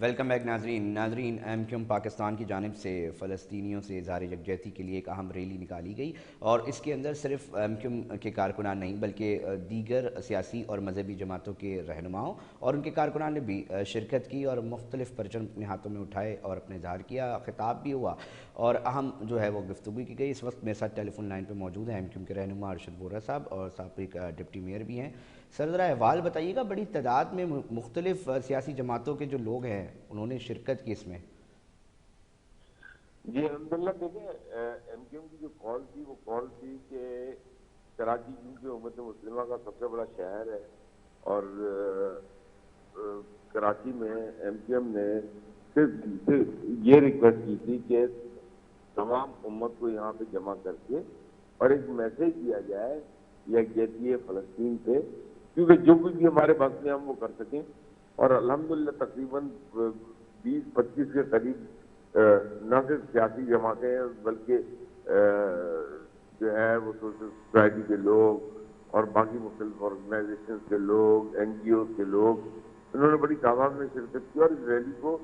Welcome back ناظرین M Q M Pakistan کی جانب سے فلسطینیوں سے اظہار یکجہتی کے لیے ایک اہم ریلی نکالی گئی، اور اس کے اندر صرف ایم کیو ایم کے کارکنان نہیں بلکہ دیگر سیاسی اور مذہبی جماعتوں کے رہنماؤں اور ان کے کارکنان نے بھی شرکت کی اور مختلف پرچم اپنے ہاتھوں میں اٹھائے اور اپنے اظہار کیا، خطاب بھی ہوا اور اہم جو ہے وہ گفتگو کی گئی۔ اس وقت میرے ساتھ ٹیلی فون لائن پہ موجود ہیں ایم کیو ایم کے رہنما ارشد ووہرا صاحب اور سابق ڈپٹی میئر بھی ہیں۔ سر ذرا احوال بتائیے گا، بڑی تعداد میں مختلف سیاسی جماعتوں کے جو لوگ ہیں انہوں نے شرکت کی اس میں۔ جی الحمدللہ، دیکھیں ایم کیو ایم کی جو کال تھی وہ کال تھی کہ کراچی کیونکہ امت مسلمہ کا سب سے بڑا شہر ہے، اور کراچی میں ایم کیو ایم نے صرف یہ ریکویسٹ کی تھی کہ تمام امت کو یہاں پہ جمع کر کے اور ایک میسج دیا جائے یکجہتی فلسطین پہ، کیونکہ جو کچھ بھی ہمارے بس میں ہم وہ کر سکیں۔ اور الحمدللہ تقریباً 20-25 کے قریب نہ صرف سیاسی جماعتیں ہیں بلکہ جو ہے وہ سوشل سوسائٹی کے لوگ اور باقی مختلف آرگنائزیشنز کے لوگ، این جی اوز کے لوگ، انہوں نے بڑی تعداد میں شرکت کی، اور اس ریلی کو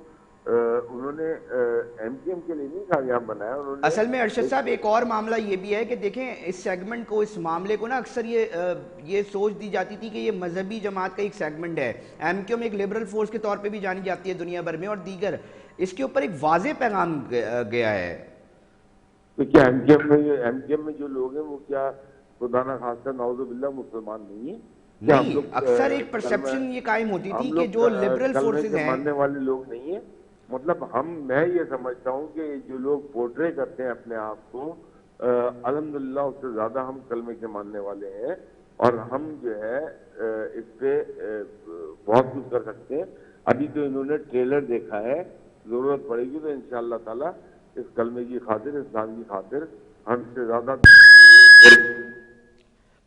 انہوں نے ایم کیو ایم کے لیے نہیں کامیاب بنایا، انہوں نے اصل میں ارشد صاحب ایک اور معاملہ یہ بھی ہے کہ دیکھیں اس سیگمنٹ کو، اس معاملے کو نا اکثر یہ سوچ دی جاتی تھی کہ یہ مذہبی جماعت کا ایک سیگمنٹ ہے۔ ایم کیو ایم ایک لبرل فورس کے طور پہ بھی جانی جاتی ہے دنیا بھر میں، اور دیگر اس کے اوپر ایک واضح پیغام گیا ہے۔ تو کیا ایم کیو ایم میں جو لوگ ہیں وہ کیا خدا نہ خواستہ نعوذ باللہ مسلمان نہیں ہیں؟ کیا ہم نہیں، لوگ اکثر ایک پرسپشن یہ قائم ہوتی تھی کہ جو لبرل کلمے فورسز کے ہیں۔ ماننے والے لوگ نہیں ہیں؟ مطلب میں یہ سمجھتا ہوں کہ جو لوگ پورٹرے کرتے ہیں اپنے آپ کو، الحمدللہ اس سے زیادہ ہم کلمے کے ماننے والے ہیں، اور ہم جو ہے اس پہ بہت کچھ کر سکتے ہیں۔ ابھی تو انہوں نے ٹریلر دیکھا ہے، ضرورت پڑے گی تو انشاءاللہ تعالی اس کلمے کی خاطر، اسلام کی خاطر ہم سے زیادہ۔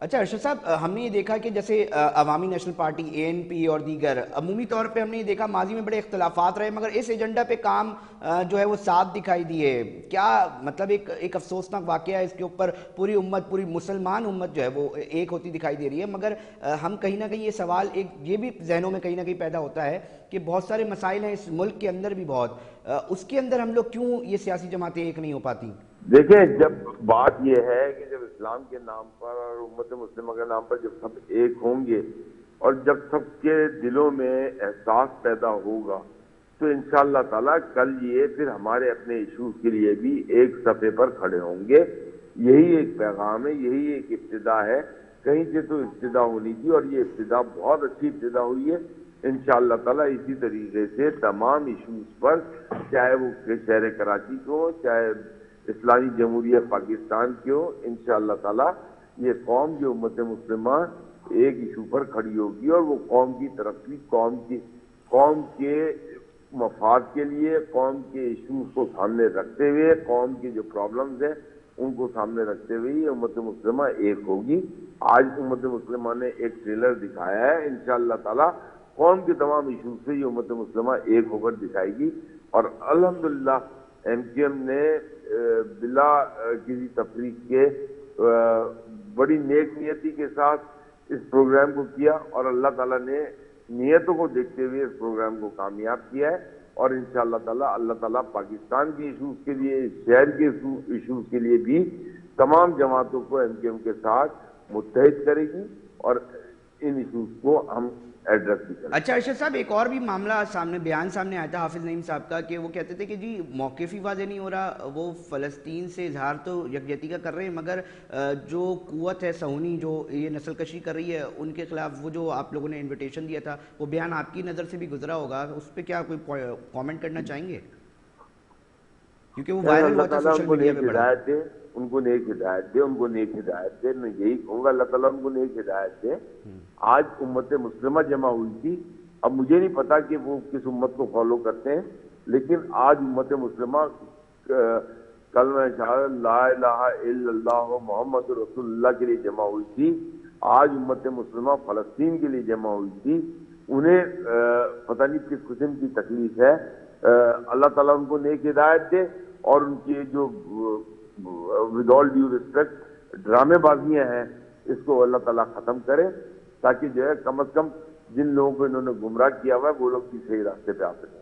اچھا ارشد صاحب، ہم نے یہ دیکھا کہ جیسے عوامی نیشنل پارٹی، اے این پی اور دیگر عمومی طور پہ ہم نے یہ دیکھا ماضی میں بڑے اختلافات رہے، مگر اس ایجنڈا پہ کام جو ہے وہ ساتھ دکھائی دیے۔ کیا مطلب ایک افسوسناک واقعہ ہے اس کے اوپر، پوری امت، پوری مسلمان امت جو ہے وہ ایک ہوتی دکھائی دے رہی ہے، مگر ہم کہیں نہ کہیں یہ سوال یہ بھی ذہنوں میں کہیں نہ کہیں پیدا ہوتا ہے کہ بہت سارے مسائل ہیں اس ملک کے اندر بھی، بہت اس کے اندر ہم لوگ کیوں یہ سیاسی جماعتیں ایک نہیں ہو پاتی؟ دیکھیں، جب بات یہ ہے کہ جب اسلام کے نام پر اور امت مسلمہ کے نام پر جب سب ایک ہوں گے اور جب سب کے دلوں میں احساس پیدا ہوگا تو انشاءاللہ تعالیٰ کل یہ پھر ہمارے اپنے ایشوز کے لیے بھی ایک صفحے پر کھڑے ہوں گے۔ یہی ایک پیغام ہے، یہی ایک ابتدا ہے، کہیں سے تو ابتدا ہونی تھی، اور یہ ابتدا بہت اچھی ابتدا ہوئی ہے۔ انشاءاللہ تعالیٰ اسی طریقے سے تمام ایشوز پر، چاہے وہ شہر کراچی کو، چاہے اسلامی جمہوریہ پاکستان کی ہو، انشاءاللہ تعالیٰ یہ قوم جو امت مسلمہ ایک ایشو پر کھڑی ہوگی، اور وہ قوم کی ترقی، قوم کے مفاد کے لیے، قوم کے ایشوز کو سامنے رکھتے ہوئے، قوم کے جو پرابلمز ہیں ان کو سامنے رکھتے ہوئے یہ امت مسلمہ ایک ہوگی۔ آج امت مسلمہ نے ایک ٹریلر دکھایا ہے، انشاءاللہ تعالیٰ قوم کے تمام ایشوز سے یہ امت مسلمہ ایک ہو کر دکھائے گی، اور الحمدللہ ایم کیو ایم نے بلا کسی تفریق کے بڑی نیک نیتی کے ساتھ اس پروگرام کو کیا، اور اللہ تعالیٰ نے نیتوں کو دیکھتے ہوئے اس پروگرام کو کامیاب کیا ہے، اور انشاءاللہ تعالیٰ اللہ تعالیٰ پاکستان کے ایشوز کے لیے، شہر کے ایشوز کے لیے بھی تمام جماعتوں کو ایم کیو ایم کے ساتھ متحد کرے گی، اور ان ایشوز کو ہم ایڈریس بھی کریں۔ اچھا ارشد صاحب، ایک اور بھی معاملہ بیان سامنے آیا تھا حافظ نعیم صاحب کا، کہ وہ کہتے تھے کہ جی موقف ہی واضح نہیں ہو رہا، وہ فلسطین سے اظہار تو یکجہتی کا کر رہے ہیں، مگر جو قوت ہے صہیونی جو یہ نسل کشی کر رہی ہے ان کے خلاف وہ جو آپ لوگوں نے انویٹیشن دیا تھا، وہ بیان آپ کی نظر سے بھی گزرا ہوگا، اس پہ کیا کوئی کامنٹ کرنا چاہیں گے؟ کیونکہ وہ وائرل ہوا تھا سوشل میڈیا پہ بڑا۔ ان کو نیک ہدایت دے، ان کو نیک ہدایت دے، میں یہی کہوں گا اللہ تعالیٰ ان کو نیک ہدایت دے۔ آج امت مسلمہ جمع ہوئی تھی، اب مجھے نہیں پتا کہ وہ کس امت کو فالو کرتے ہیں، لیکن آج امت مسلمہ کلمہ شہادت لا الہ الا اللہ محمد رسول اللہ کے لیے جمع ہوئی تھی۔ آج امت مسلمہ فلسطین کے لیے جمع ہوئی تھی۔ انہیں پتہ نہیں کس قسم کی تکلیف ہے، اللہ تعالیٰ ان کو نیک ہدایت دے، اور ان کی جو ود آل ڈیو ریسپیکٹ ڈرامے بازیاں ہیں اس کو اللہ تعالیٰ ختم کرے، تاکہ جو ہے کم از کم جن لوگوں کو انہوں نے گمراہ کیا ہوا ہے وہ لوگ بھی صحیح راستے پہ آ سکیں۔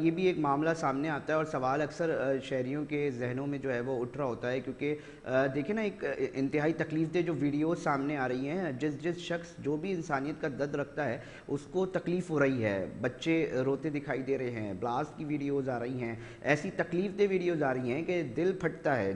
یہ بھی ایک معاملہ سامنے آتا ہے اور سوال اکثر شہریوں کے ذہنوں میں جو ہے وہ اٹھ رہا ہوتا ہے، کیونکہ دیکھیں نا ایک انتہائی تکلیف دہ جو ویڈیوز سامنے آ رہی ہیں، جس شخص جو بھی انسانیت کا درد رکھتا ہے اس کو تکلیف ہو رہی ہے، بچے روتے دکھائی دے رہے ہیں، بلاسٹ کی ویڈیوز آ رہی ہیں، ایسی تکلیف دہ ویڈیوز آ رہی ہیں کہ دل پھٹتا ہے،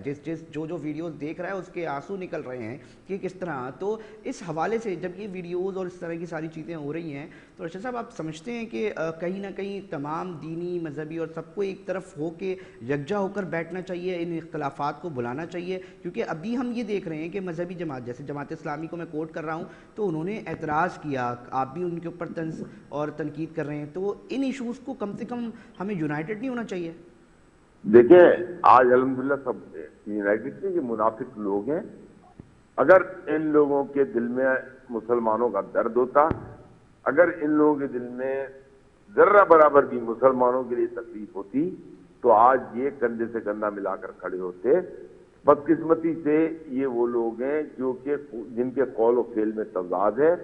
جو ویڈیوز دیکھ رہا ہے اس کے آنسو نکل رہے ہیں کہ کس طرح. تو اس حوالے سے جب یہ ویڈیوز اور اس طرح کی ساری چیزیں ہو رہی ہیں تو ارشد صاحب آپ سمجھتے ہیں کہ کہیں نہ کہیں تمام دینی مذہبی اور سب کو ایک طرف ہو کے یکجا ہو کر بیٹھنا چاہیے، ان اختلافات کو بلانا چاہیے؟ کیونکہ ابھی ہم یہ دیکھ رہے ہیں کہ مذہبی جماعت جیسے جماعت اسلامی کو میں کوٹ کر رہا ہوں تو انہوں نے اعتراض کیا، آپ بھی ان کے اوپر طنز اور تنقید کر رہے ہیں، تو ان ایشوز کو کم سے کم ہمیں یونائٹڈ نہیں ہونا چاہیے؟ دیکھیں آج الحمدللہ سب یونائٹڈ سے، یہ منافق لوگ ہیں. اگر ان لوگوں کے دل میں مسلمانوں کا درد ہوتا، اگر ان لوگوں کے دل میں ذرہ برابر بھی مسلمانوں کے لیے تکلیف ہوتی تو آج یہ کندھے سے کندھا ملا کر کھڑے ہوتے. بدقسمتی سے یہ وہ لوگ ہیں جو کہ جن کے قول و فعل میں تضاد ہے.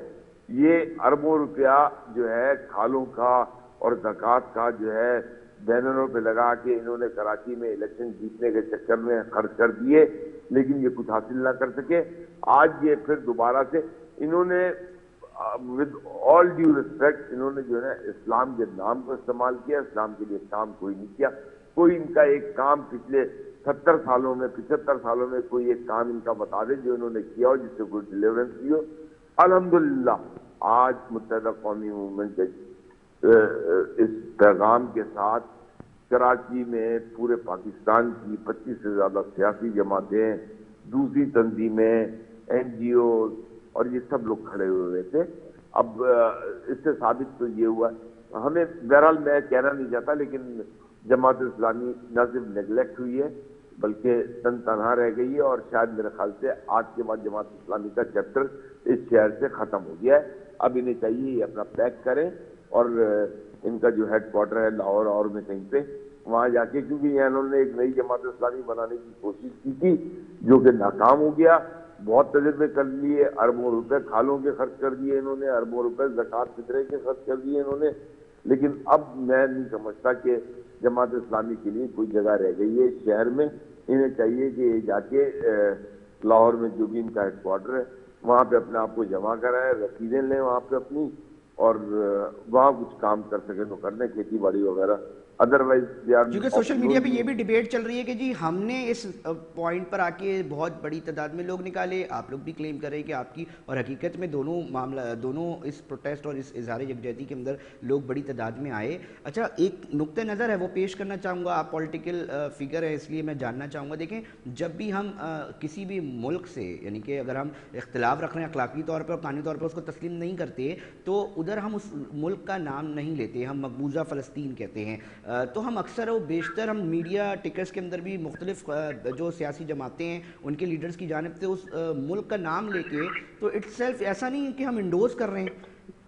یہ اربوں روپیہ جو ہے کھالوں کا اور زکوٰۃ کا جو ہے بینروں پہ لگا کے انہوں نے کراچی میں الیکشن جیتنے کے چکر میں خرچ کر دیے، لیکن یہ کچھ حاصل نہ کر سکے. آج یہ پھر دوبارہ سے انہوں نے ود آل ڈیو ریسپیکٹ انہوں نے جو ہے اسلام کے نام کو استعمال کیا، اسلام کے لیے کام کوئی نہیں کیا. کوئی ان کا ایک کام پچھلے 70 سالوں میں 75 سالوں میں کوئی ایک کام ان کا بتا دے جو انہوں نے کیا ہو، جس سے کوئی ڈیلیورنس کی ہو. الحمدللہ آج متحدہ قومی موومنٹ کے اس پیغام کے ساتھ کراچی میں پورے پاکستان کی 25 سے زیادہ سیاسی جماعتیں، دوسری تنظیمیں، این جی اوز اور یہ سب لوگ کھڑے ہوئے تھے. اب اس سے ثابت تو یہ ہوا ہمیں، بہرحال میں کہنا نہیں چاہتا لیکن جماعت اسلامی نہ صرف نیگلیکٹ ہوئی ہے بلکہ تن تنہا رہ گئی ہے، اور شاید میرے خیال سے آج کے بعد جماعت اسلامی کا چیپٹر اس شہر سے ختم ہو گیا ہے. اب انہیں چاہیے یہ اپنا پیک کریں اور ان کا جو ہیڈ کوارٹر ہے لاہور اور میں کہیں پہ وہاں جا کے، کیونکہ یہ انہوں نے ایک نئی جماعت اسلامی بنانے کی کوشش کی تھی جو کہ ناکام ہو گیا. بہت تجربے کر لیے، اربوں روپے کھالوں کے خرچ کر دیے انہوں نے، اربوں روپے زکوٰۃ فطرے کے خرچ کر دیے انہوں نے، لیکن اب میں نہیں سمجھتا کہ جماعت اسلامی کے لیے کوئی جگہ رہ گئی ہے اس شہر میں. انہیں چاہیے کہ یہ جا کے لاہور میں جو بھی ان کا ہیڈ کوارٹر ہے وہاں پہ اپنے آپ کو جمع کرائے، رسیدیں لیں وہاں پہ اپنی، اور وہاں کچھ کام کر سکے تو کرنے، کھیتی باڑی وغیرہ. ادروائز کیونکہ سوشل میڈیا پہ یہ بھی ڈیبیٹ چل رہی ہے کہ جی ہم نے اس پوائنٹ پر آ کے بہت بڑی تعداد میں لوگ نکالے، آپ لوگ بھی کلیم کر رہے ہیں کہ آپ کی، اور حقیقت میں دونوں اس پروٹیسٹ اور اس اظہار یکجہتی کے اندر لوگ بڑی تعداد میں آئے. اچھا ایک نقطہ نظر ہے وہ پیش کرنا چاہوں گا، آپ پولیٹیکل فگر ہے اس لیے میں جاننا چاہوں گا. دیکھیں جب بھی ہم کسی بھی ملک سے، یعنی کہ اگر ہم اختلاف رکھ رہے ہیں اخلاقی طور پر اور قانونی طور پر اس کو تسلیم نہیں کرتے تو ادھر ہم اس ملک کا نام نہیں لیتے، ہم مقبوضہ فلسطین کہتے ہیں. تو ہم اکثر و بیشتر ہم میڈیا ٹکرز کے اندر بھی مختلف جو سیاسی جماعتیں ہیں ان کے لیڈرز کی جانب سے اس ملک کا نام لے کے، تو اٹ سیلف ایسا نہیں ہے کہ ہم انڈوز کر رہے ہیں.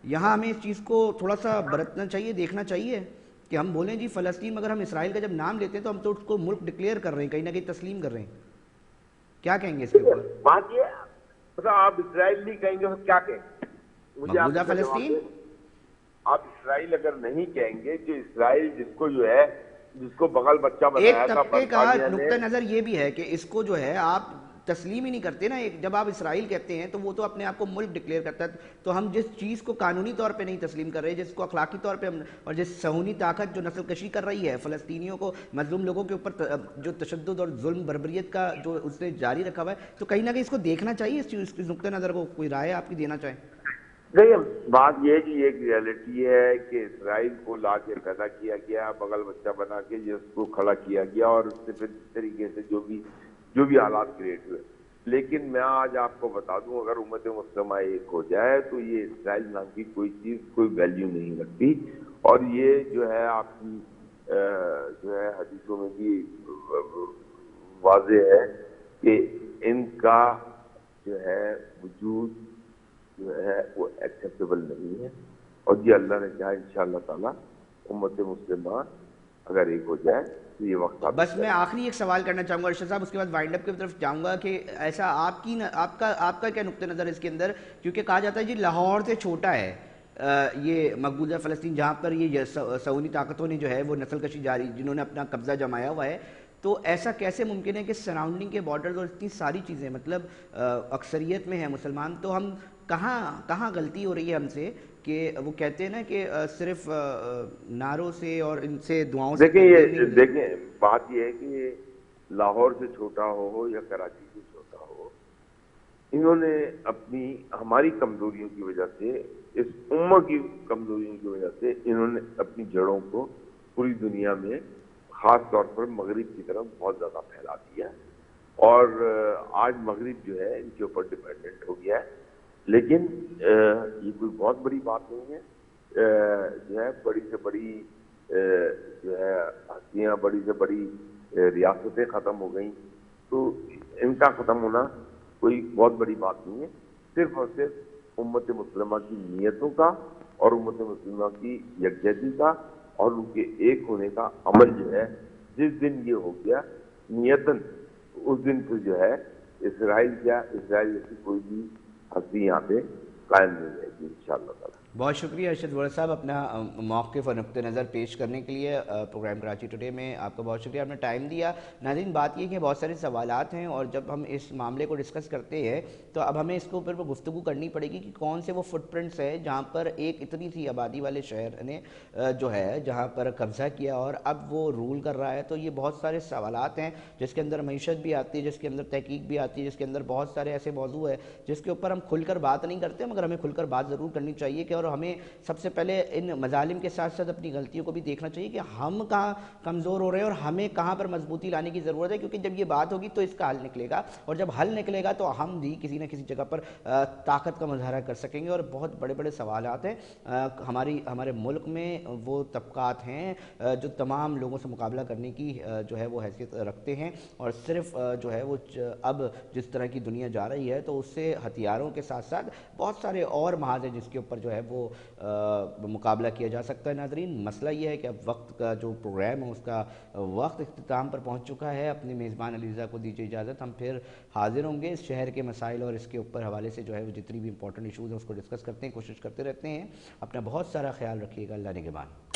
یہاں ہمیں اس چیز کو تھوڑا سا برتنا چاہیے، دیکھنا چاہیے کہ ہم بولیں جی فلسطین، مگر ہم اسرائیل کا جب نام لیتے ہیں تو ہم تو اس کو ملک ڈکلیئر کر رہے ہیں، کہیں نہ کہیں تسلیم کر رہے ہیں. کیا کہیں گے اس کے اوپر؟ بات یہ آپ اسرائیل نہیں کہیں گے تو کیا کہیں؟ مقبوضہ فلسطین. آپ اسرائیل اگر نہیں کہیں گے کہ اسرائیل جس کو جو ہے، جس کو بغل بچہ بنایا تھا، ایک طبقے کا نقطہ نظر یہ بھی ہے کہ اس کو جو ہے آپ تسلیم ہی نہیں کرتے نا. جب آپ اسرائیل کہتے ہیں تو وہ تو اپنے آپ کو ملک ڈکلیئر کرتا ہے، تو ہم جس چیز کو قانونی طور پہ نہیں تسلیم کر رہے، جس کو اخلاقی طور پہ اور جس صہیونی طاقت جو نسل کشی کر رہی ہے فلسطینیوں کو، مظلوم لوگوں کے اوپر جو تشدد اور ظلم بربریت کا جو اس نے جاری رکھا ہوا ہے، تو کہیں نہ کہیں اس کو دیکھنا چاہیے. اس چیز اس نقطہ نظر کو کوئی رائے آپ کی دینا چاہیں؟ نہیں، بات یہ ہے کہ ایک ریالٹی ہے کہ اسرائیل کو لا کے پیدا کیا گیا، بغل بچہ بنا کے جس کو کھڑا کیا گیا، اور اس سے پھر اس طریقے سے جو بھی حالات کریٹ ہوئے. لیکن میں آج آپ کو بتا دوں اگر امت مسلمہ ایک ہو جائے تو یہ اسرائیل نام کی کوئی چیز کوئی ویلیو نہیں رکھتی. اور یہ جو ہے آپ کی جو ہے حدیثوں میں بھی واضح ہے کہ ان کا جو ہے وجود جو ہے وہ ایکسیپٹیبل نہیں ہے. اور یہ اللہ نے چاہا انشاءاللہ تعالی امت مسلمہ اگر ایک ہو جائے تو یہ وقت. بس میں آخری ایک سوال کرنا چاہوں گا ارشد صاحب، اس کے بعد وائنڈ اپ کی طرف جاؤں گا کہ ایسا آپ کا کیا نقطہ نظر اس کے اندر، کیونکہ کہا جاتا ہے جی لاہور سے چھوٹا ہے یہ مقبوضہ فلسطین جہاں پر یہ صہیونی طاقتوں نے جو ہے وہ نسل کشی جاری، جنہوں نے اپنا قبضہ جمایا ہوا ہے، تو ایسا کیسے ممکن ہے کہ سراؤنڈنگ کے بارڈرز اور اتنی ساری چیزیں، مطلب اکثریت میں ہے مسلمان، تو ہم کہاں غلطی ہو رہی ہے ہم سے کہ وہ کہتے ہیں نا کہ صرف نعروں سے اور ان سے دعاؤں سے تبدیل نہیں ہو جائے؟ دیکھیں بات یہ ہے کہ لاہور سے چھوٹا ہو یا کراچی سے چھوٹا ہو، انہوں نے اپنی ہماری کمزوریوں کی وجہ سے، اس امت کی کمزوریوں کی وجہ سے انہوں نے اپنی جڑوں کو پوری دنیا میں خاص طور پر مغرب کی طرف بہت زیادہ پھیلا دیا ہے، اور آج مغرب جو ہے ان کے اوپر ڈیپینڈنٹ ہو گیا ہے۔ لیکن یہ کوئی بہت بڑی بات نہیں ہے، جو ہے بڑی سے بڑی جو ہے ہستیاں، بڑی سے بڑی ریاستیں ختم ہو گئیں، تو ان کا ختم ہونا کوئی بہت بڑی بات نہیں ہے، صرف اور صرف امت مسلمہ کی نیتوں کا اور امت مسلمہ کی یکجہتی کا اور ان کے ایک ہونے کا عمل جو ہے، جس دن یہ ہو گیا نیتن، اس دن سے جو ہے اسرائیل جیسی کوئی بھی ہستی یہاں پہ قائم نہیں رہے گی انشاءاللہ تعالی۔ بہت شکریہ ارشد وڑ صاحب اپنا موقف اور نقطہ نظر پیش کرنے کے لیے پروگرام کراچی ٹوڈے میں۔ آپ کا بہت شکریہ، آپ نے ٹائم دیا۔ ناظرین، بات یہ کہ بہت سارے سوالات ہیں، اور جب ہم اس معاملے کو ڈسکس کرتے ہیں تو اب ہمیں اس کے اوپر گفتگو کرنی پڑے گی کہ کون سے وہ فٹ پرنٹس ہیں جہاں پر ایک اتنی سی آبادی والے شہر نے جو ہے جہاں پر قبضہ کیا اور اب وہ رول کر رہا ہے۔ تو یہ بہت سارے سوالات ہیں جس کے اندر معیشت بھی آتی ہے، جس کے اندر تحقیق بھی آتی ہے، جس کے اندر بہت سارے ایسے موضوع ہیں جس کے اوپر ہم کھل کر بات نہیں کرتے، مگر ہمیں کھل کر بات ضرور کرنی چاہیے کہ، اور ہمیں سب سے پہلے ان مظالم کے ساتھ ساتھ اپنی غلطیوں کو بھی دیکھنا چاہیے کہ ہم کہاں کمزور ہو رہے ہیں اور ہمیں کہاں پر مضبوطی لانے کی ضرورت ہے، کیونکہ جب یہ بات ہوگی تو اس کا حل نکلے گا، اور جب حل نکلے گا تو ہم بھی کسی نہ کسی جگہ پر طاقت کا مظاہرہ کر سکیں گے۔ اور بہت بڑے بڑے سوالات ہیں، ہمارے ملک میں وہ طبقات ہیں جو تمام لوگوں سے مقابلہ کرنے کی جو ہے وہ حیثیت رکھتے ہیں، اور صرف جو ہے وہ اب جس طرح کی دنیا جا رہی ہے تو اس سے ہتھیاروں کے ساتھ ساتھ بہت سارے اور محاذ ہیں جس کے اوپر جو ہے وہ مقابلہ کیا جا سکتا ہے۔ ناظرین، مسئلہ یہ ہے کہ اب وقت کا جو پروگرام ہے اس کا وقت اختتام پر پہنچ چکا ہے۔ اپنے میزبان علیزہ کو دیجیے اجازت، ہم پھر حاضر ہوں گے اس شہر کے مسائل اور اس کے اوپر حوالے سے جو ہے وہ جتنی بھی امپورٹنٹ ایشوز ہیں اس کو ڈسکس کرتے ہیں، کوشش کرتے رہتے ہیں۔ اپنا بہت سارا خیال رکھیے گا، اللہ نگہبان۔